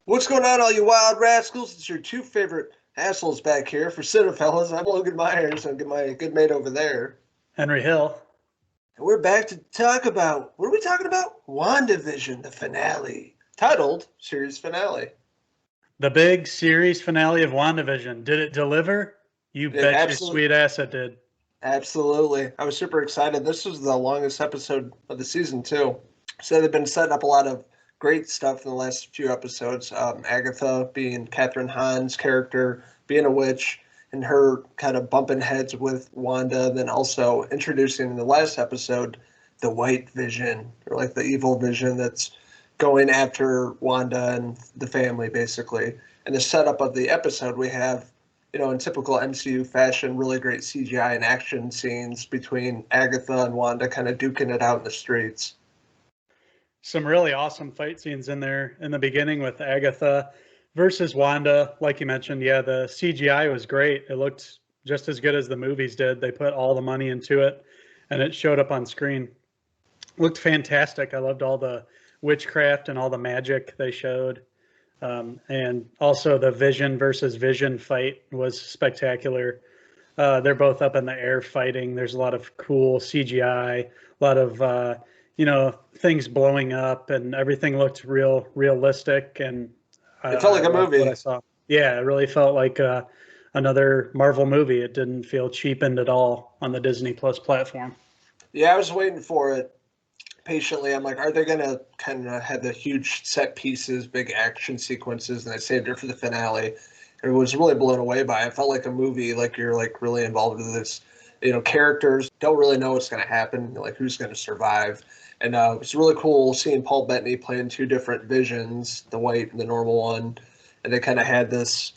What's going on, all you wild rascals? It's your two favorite assholes back here for Cinefellas. I'm Logan Myers. I'm my good mate over there. Henry Hill. And we're back to talk about, what are we talking about? WandaVision, the finale. Titled Series Finale. The big series finale of WandaVision. Did it deliver? You bet your sweet ass it did. Absolutely. I was super excited. This was the longest episode of the season, too. So they've been setting up a lot of great stuff in the last few episodes. Agatha being Catherine Hahn's character, being a witch, and her kind of bumping heads with Wanda. Then also introducing in the last episode the White Vision, or like the evil vision that's going after Wanda and the family, basically. And the setup of the episode, we have, in typical MCU fashion, really great CGI and action scenes between Agatha and Wanda kind of duking it out in the streets. Some really awesome fight scenes in there in the beginning with Agatha versus Wanda. Like you mentioned, yeah, the CGI was great. It looked just as good as the movies did. They put all the money into it, and it showed up on screen. Looked fantastic. I loved all the witchcraft and all the magic they showed. And also the Vision versus Vision fight was spectacular. They're both up in the air fighting. There's a lot of cool CGI, a lot of things blowing up, and everything looked realistic. And it felt like a movie. What I saw. Yeah, it really felt like another Marvel movie. It didn't feel cheapened at all on the Disney Plus platform. Yeah, I was waiting for it patiently. I'm like, are they going to kind of have the huge set pieces, big action sequences? And I saved it for the finale. And I was really blown away by it. It felt like a movie, like you're like really involved with this. Characters don't really know what's going to happen, like who's going to survive. And it's really cool seeing Paul Bettany playing two different visions, the white and the normal one. And they kind of had this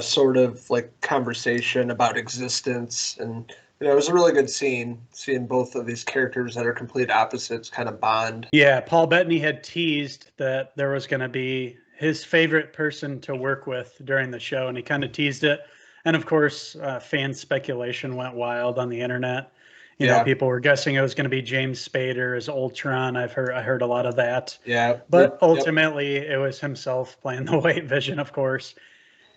sort of like conversation about existence. And it was a really good scene, seeing both of these characters that are complete opposites kind of bond. Yeah, Paul Bettany had teased that there was going to be his favorite person to work with during the show, and he kind of teased it. And of course, fan speculation went wild on the internet. People were guessing it was going to be James Spader as Ultron. I heard a lot of that. Yeah. But ultimately, it was himself playing the White Vision, of course.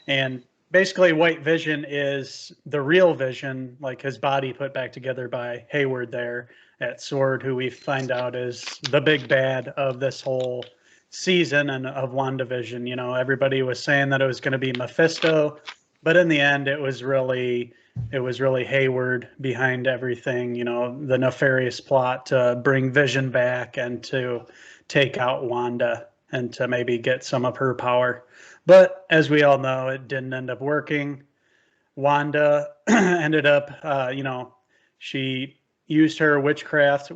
And basically, White Vision is the real Vision, like his body put back together by Hayward there at Sword, who we find out is the big bad of this whole season and of WandaVision. Everybody was saying that it was going to be Mephisto, but in the end, it was really Hayward behind everything. The nefarious plot to bring Vision back and to take out Wanda and to maybe get some of her power. But as we all know, it didn't end up working. Wanda ended up, she used her witchcraft.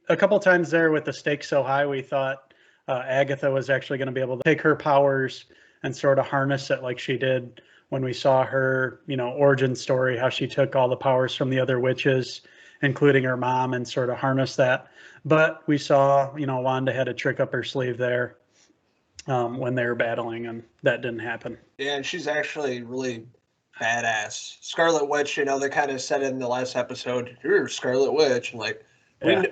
A couple times there with the stakes so high, we thought Agatha was actually going to be able to take her powers and sort of harness it like she did when we saw her, origin story, how she took all the powers from the other witches, including her mom, and sort of harnessed that. But we saw, Wanda had a trick up her sleeve there when they were battling, and that didn't happen. Yeah, and she's actually really badass. Scarlet Witch, they kind of said in the last episode, you're Scarlet Witch, and like,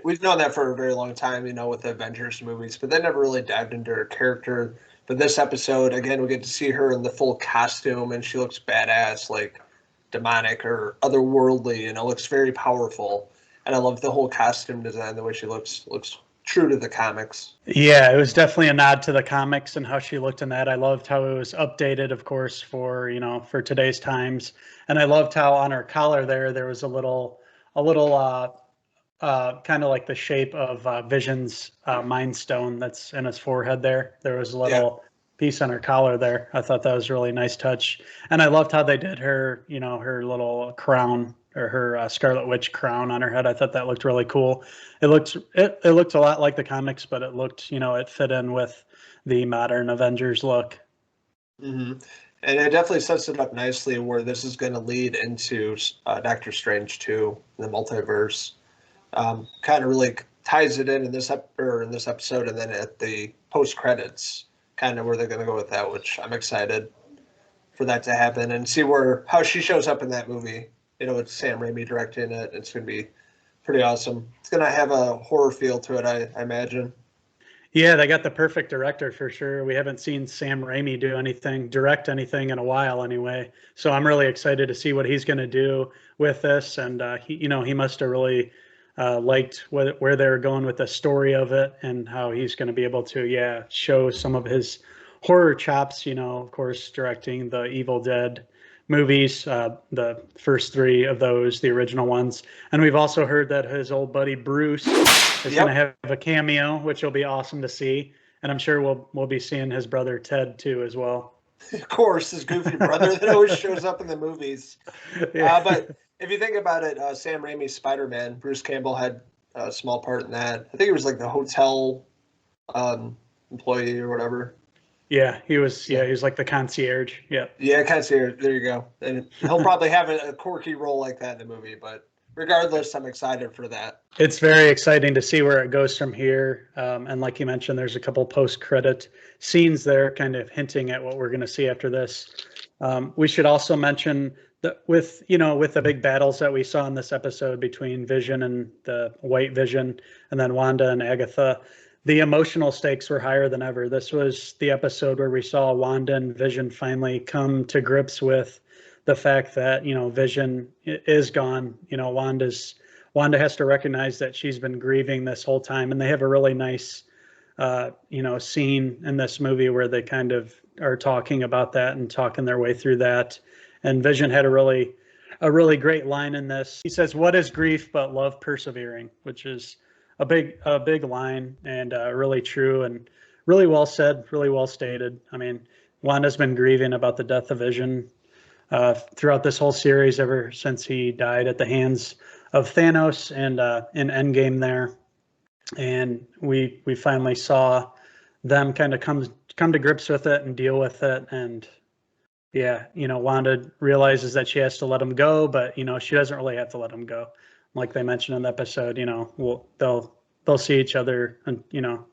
we've known that for a very long time, with the Avengers movies, but they never really dived into her character. But this episode, again, we get to see her in the full costume, and she looks badass, like demonic or otherworldly, looks very powerful. And I love the whole costume design, the way she looks true to the comics. Yeah, it was definitely a nod to the comics and how she looked in that. I loved how it was updated, of course, for today's times. And I loved how on her collar there was a little kind of like the shape of Vision's Mind Stone that's in his forehead there. There was a little piece on her collar there. I thought that was a really nice touch. And I loved how they did her, her little crown, or her Scarlet Witch crown on her head. I thought that looked really cool. It looked a lot like the comics, but it looked, it fit in with the modern Avengers look. Mm-hmm. And it definitely sets it up nicely where this is going to lead into Doctor Strange 2, the multiverse. Kind of really ties it in this episode, and then at the post credits, kind of where they're going to go with that, which I'm excited for that to happen and see how she shows up in that movie. With Sam Raimi directing it, it's going to be pretty awesome. It's going to have a horror feel to it, I imagine. Yeah, they got the perfect director for sure. We haven't seen Sam Raimi direct anything in a while anyway. So I'm really excited to see what he's going to do with this. And he must have really liked where they were going with the story of it and how he's going to be able to, yeah, show some of his horror chops. Of course, directing the Evil Dead movies, the first three of those, the original ones. And we've also heard that his old buddy Bruce is going to have a cameo, which will be awesome to see. And I'm sure we'll be seeing his brother Ted too as well. Of course, his goofy brother that always shows up in the movies. Yeah. But if you think about it, Sam Raimi's Spider-Man, Bruce Campbell had a small part in that. I think he was like the hotel employee or whatever. Yeah, he was. Yeah, he was like the concierge. Yeah. Yeah, concierge. There you go. And he'll probably have a quirky role like that in the movie. But regardless, I'm excited for that. It's very exciting to see where it goes from here. And like you mentioned, there's a couple post-credit scenes there, kind of hinting at what we're going to see after this. We should also mention that with the big battles that we saw in this episode between Vision and the White Vision, and then Wanda and Agatha, the emotional stakes were higher than ever. This was the episode where we saw Wanda and Vision finally come to grips with the fact that, Vision is gone. Wanda has to recognize that she's been grieving this whole time. And they have a really nice, scene in this movie where they kind of are talking about that and talking their way through that. And Vision had a really great line in this. He says, "What is grief but love persevering?" Which is a big line and really true and really well said, really well stated. I mean, Wanda's been grieving about the death of Vision throughout this whole series ever since he died at the hands of Thanos and in Endgame there. And we finally saw them kind of come to grips with it and deal with it. And yeah, Wanda realizes that she has to let him go, but she doesn't really have to let him go. Like they mentioned in the episode, they'll see each other, and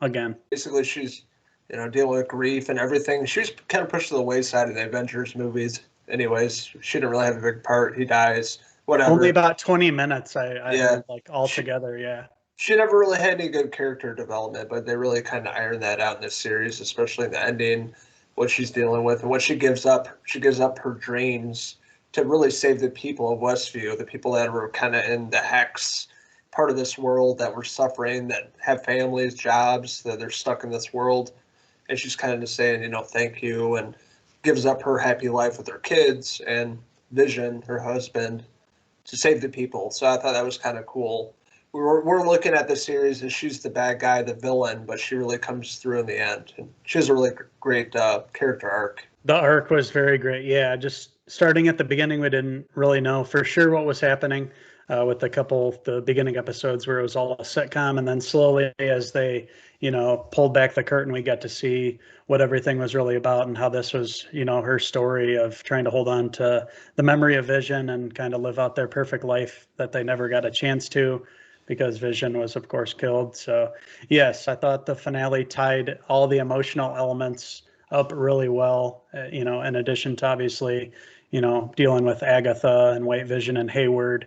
again. Basically, she's dealing with grief and everything. She was kind of pushed to the wayside in the Avengers movies. Anyways, she didn't really have a big part. He dies. Whatever. Only about 20 minutes, I heard, like altogether. Yeah. She never really had any good character development, but they really kind of ironed that out in this series, especially in the ending, what she's dealing with and what she gives up. She gives up her dreams to really save the people of Westview, the people that were kind of in the hex part of this world, that were suffering, that have families, jobs, that they're stuck in this world. And she's kind of just saying, thank you, and gives up her happy life with her kids and Vision, her husband, to save the people. So I thought that was kind of cool. We're looking at the series and she's the bad guy, the villain, but she really comes through in the end. And she has a really great character arc. The arc was very great. Yeah, just starting at the beginning, we didn't really know for sure what was happening with the beginning episodes where it was all a sitcom. And then slowly as they, pulled back the curtain, we got to see what everything was really about and how this was, her story of trying to hold on to the memory of Vision and kind of live out their perfect life that they never got a chance to, because Vision was, of course, killed. So, yes, I thought the finale tied all the emotional elements up really well, in addition to obviously, dealing with Agatha and White Vision and Hayward.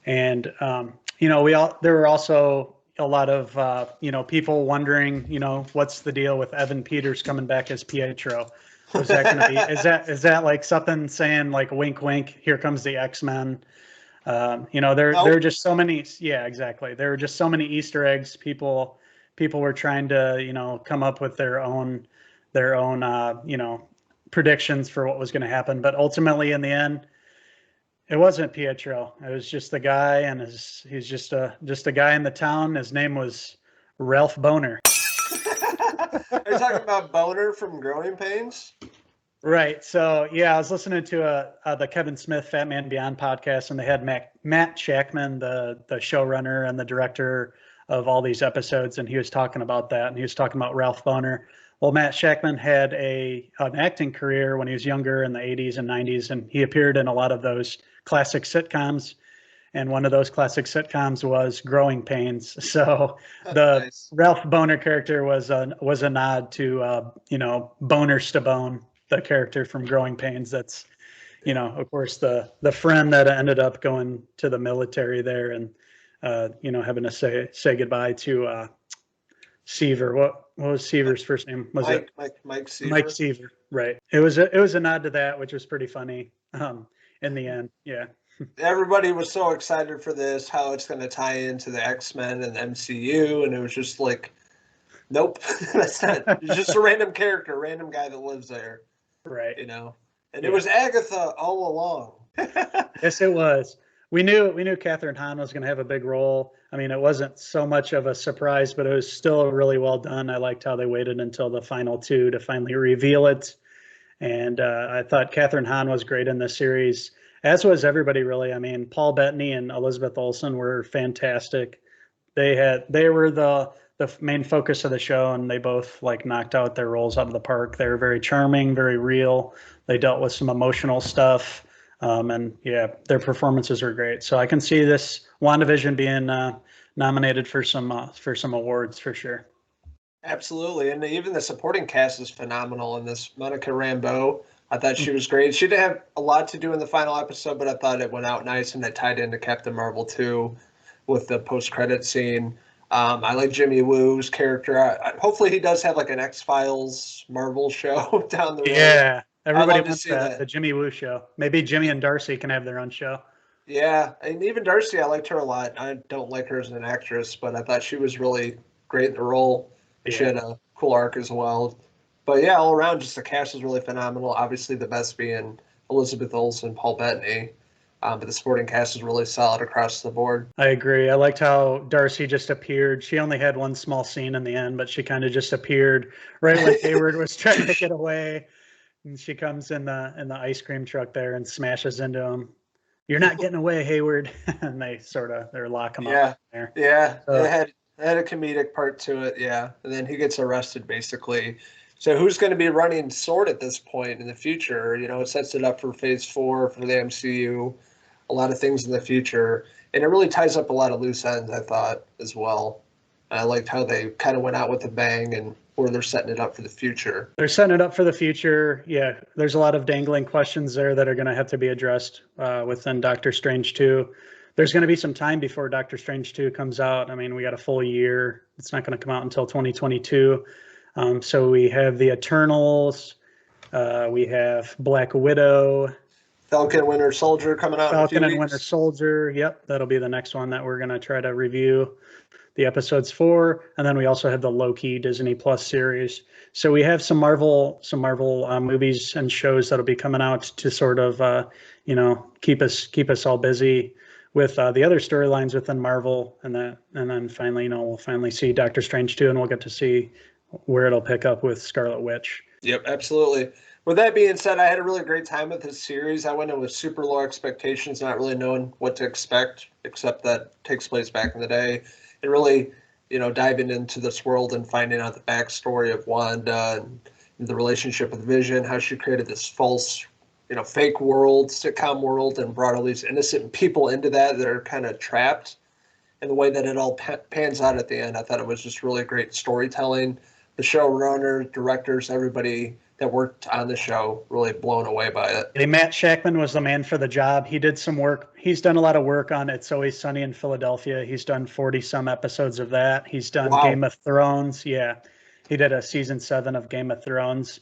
And, there were also a lot of, people wondering, what's the deal with Evan Peters coming back as Pietro? Was that going to be, is that like something saying like, wink, wink, here comes the X-Men? There are just so many. Yeah, exactly. There were just so many Easter eggs. People were trying to, come up with their own, predictions for what was going to happen. But ultimately, in the end, it wasn't Pietro. It was just the guy, and he's just a guy in the town. His name was Ralph Boner. Are you talking about Boner from Growing Pains? Right. So yeah, I was listening to the Kevin Smith Fat Man Beyond podcast, and they had Matt Shackman, the showrunner and the director of all these episodes, and he was talking about that, and he was talking about Ralph Boner. Well, Matt Shackman had an acting career when he was younger in the 80s and 90s, and he appeared in a lot of those classic sitcoms. And one of those classic sitcoms was Growing Pains. So the nice. Ralph Boner character was a nod to Boner Stabone, the character from Growing Pains. That's of course the friend that ended up going to the military there and having to say goodbye to Seaver. what was Seaver's first name? Was it Mike Seaver? Mike Seaver? Right. It was a nod to that, which was pretty funny. In the end, yeah. Everybody was so excited for this, how it's going to tie into the X-Men and the MCU, and it was just like, nope, that's not. It's just a random character, a random guy that lives there, Right. you know. And it was Agatha all along. Yes, it was. We knew Catherine Hahn was going to have a big role. I mean, it wasn't so much of a surprise, but it was still really well done. I liked how they waited until the final two to finally reveal it. And I thought Catherine Hahn was great in this series, as was everybody really. I mean, Paul Bettany and Elizabeth Olsen were fantastic. They were the main focus of the show, and they both like knocked out their roles out of the park. They were very charming, very real. They dealt with some emotional stuff, and yeah, their performances are great. So I can see this WandaVision being nominated for some awards for sure. Absolutely, and even the supporting cast is phenomenal in this. Monica Rambeau, I thought she was great. She didn't have a lot to do in the final episode, but I thought it went out nice, and it tied into Captain Marvel too, with the post-credit scene. I like Jimmy Woo's character. Hopefully, he does have like an X-Files Marvel show down the road. Yeah, everybody wants that. The Jimmy Woo show. Maybe Jimmy and Darcy can have their own show. Yeah, and even Darcy, I liked her a lot. I don't like her as an actress, but I thought she was really great in the role. Yeah. She had a cool arc as well. But yeah, all around, just the cast is really phenomenal. Obviously, the best being Elizabeth Olsen, Paul Bettany. But the supporting cast is really solid across the board. I agree. I liked how Darcy just appeared. She only had one small scene in the end, but she kind of just appeared right when Hayward was trying to get away. And she comes in the ice cream truck there and smashes into him. You're not getting away, Hayward. And they lock him up there. Yeah, so, it had a comedic part to it, yeah. And then he gets arrested, basically. So who's going to be running S.W.O.R.D. at this point in the future? You know, it sets it up for Phase 4 for the MCU, a lot of things in the future. And it really ties up a lot of loose ends, I thought, as well. I liked how they kind of went out with a bang and where they're setting it up for the future. They're setting it up for the future. Yeah, there's a lot of dangling questions there that are going to have to be addressed within Doctor Strange 2. There's going to be some time before Doctor Strange 2 comes out. I mean, we got a full year. It's not going to come out until 2022. So we have the Eternals. We have Black Widow. Falcon and Winter Soldier coming out. Falcon and Winter Soldier. Yep, that'll be the next one that we're going to try to review the episodes for. And then we also have the Loki Disney Plus series. So we have some Marvel movies and shows that'll be coming out to sort of keep us all busy with the other storylines within Marvel, and then finally we'll finally see Doctor Strange 2, and we'll get to see where it'll pick up with Scarlet Witch. Yep, absolutely. With that being said, I had a really great time with this series. I went in with super low expectations, not really knowing what to expect, except that it takes place back in the day. And really, diving into this world and finding out the backstory of Wanda and the relationship with Vision, how she created this false, fake world, sitcom world, and brought all these innocent people into that are kind of trapped. And the way that it all pans out at the end, I thought it was just really great storytelling. The showrunner, directors, everybody that worked on the show really blown away by it. Hey, Matt Shakman was the man for the job. He did some work. He's done a lot of work on It's Always Sunny in Philadelphia. He's done 40-some episodes of that. He's done Game of Thrones. Yeah, he did a season 7 of Game of Thrones.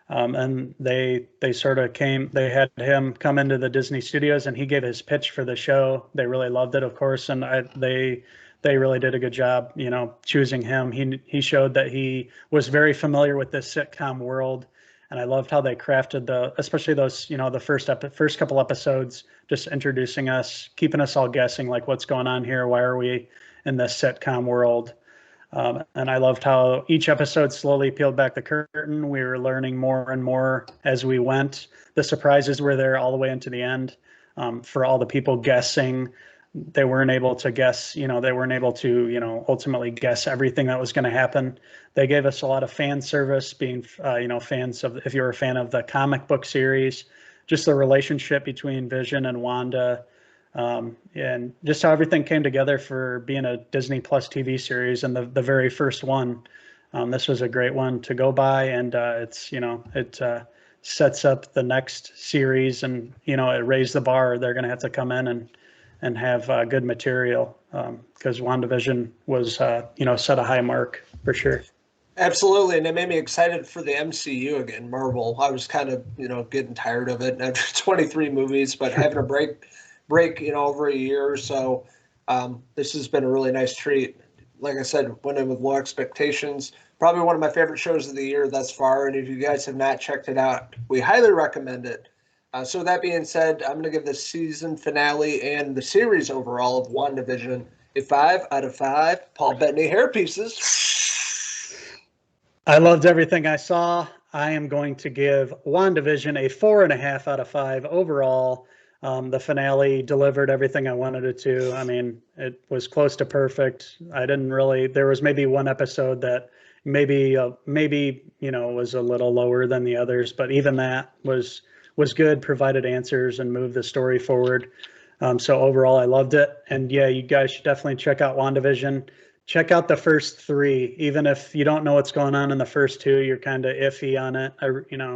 And they had him come into the Disney studios, and he gave his pitch for the show. They really loved it, of course, and they really did a good job, choosing him. He showed that he was very familiar with this sitcom world, and I loved how they crafted especially those, the first couple episodes, just introducing us, keeping us all guessing, like, what's going on here? Why are we in this sitcom world? And I loved how each episode slowly peeled back the curtain. We were learning more and more as we went. The surprises were there all the way into the end. For all the people guessing, they weren't able to guess, ultimately guess everything that was going to happen. They gave us a lot of fan service, being, fans of, if you're a fan of the comic book series, just the relationship between Vision and Wanda, and just how everything came together for being a Disney Plus TV series, and the very first one. This was a great one to go by, and it sets up the next series, and it raised the bar. They're going to have to come in and have good material, because WandaVision was set a high mark for sure. Absolutely, and it made me excited for the MCU again, Marvel. I was kind of, getting tired of it after 23 movies, but having a break, over a year or so, this has been a really nice treat. Like I said, went in with low expectations. Probably one of my favorite shows of the year thus far, and if you guys have not checked it out, we highly recommend it. So that being said, I'm going to give the season finale and the series overall of WandaVision a 5 out of 5 Paul Bettany hair pieces. I loved everything I saw. I am going to give WandaVision a 4.5 out of 5 overall. The finale delivered everything I wanted it to. I mean, it was close to perfect. There was maybe one episode that maybe was a little lower than the others, but even that was good, provided answers and moved the story forward. So overall, I loved it. And yeah, you guys should definitely check out WandaVision. Check out the first 3. Even if you don't know what's going on in the first 2, you're kind of iffy on it.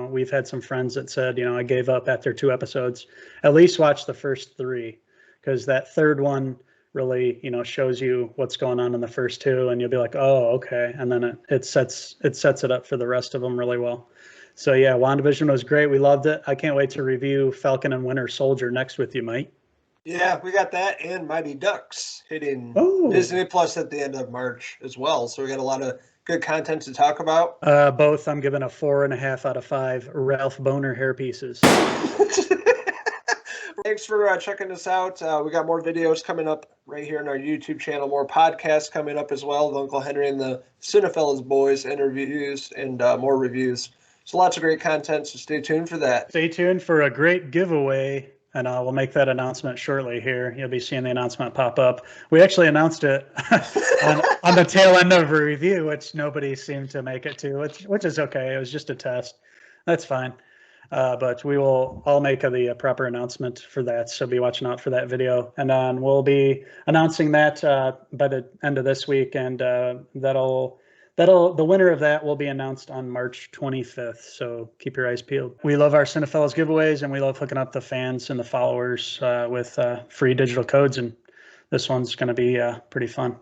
We've had some friends that said, I gave up after 2 episodes. At least watch the first 3, because that third one really, shows you what's going on in the first 2, and you'll be like, oh, okay. And then it sets it up for the rest of them really well. So yeah, WandaVision was great. We loved it. I can't wait to review Falcon and Winter Soldier next with you, Mike. Yeah, we got that and Mighty Ducks hitting Oh. Disney Plus at the end of March as well. So we got a lot of good content to talk about. Both I'm giving a 4.5 out of 5 Ralph Boner hair pieces. Thanks for checking us out. We got more videos coming up right here on our YouTube channel, more podcasts coming up as well. The Uncle Henry and the Cinefellas Boys interviews and more reviews. So lots of great content, so stay tuned for that. Stay tuned for a great giveaway. And we'll make that announcement shortly here. You'll be seeing the announcement pop up. We actually announced it on the tail end of a review, which nobody seemed to make it to, which is okay. It was just a test. That's fine. But I'll make the proper announcement for that. So be watching out for that video. And we'll be announcing that by the end of this week. And the winner of that will be announced on March 25th. So keep your eyes peeled. We love our Cinefellas giveaways, and we love hooking up the fans and the followers with free digital codes. And this one's going to be pretty fun.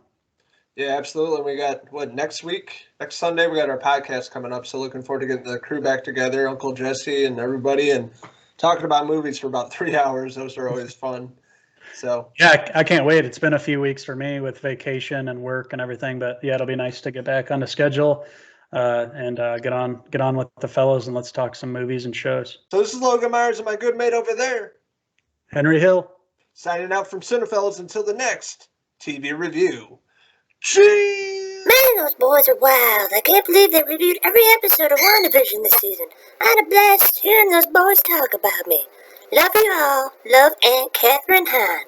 Yeah, absolutely. We got next Sunday, we got our podcast coming up. So looking forward to getting the crew back together, Uncle Jesse and everybody, and talking about movies for about 3 hours. Those are always fun. So yeah, I can't wait. It's been a few weeks for me with vacation and work and everything, but yeah, it'll be nice to get back on the schedule and get on with the fellows, and let's talk some movies and shows. So this is Logan Myers and my good mate over there, Henry Hill, signing out from Cinefellas until the next TV review. Cheese! Man, those boys are wild. I can't believe they reviewed every episode of WandaVision this season. I had a blast hearing those boys talk about me. Love you all. Love, Aunt Catherine Hahn.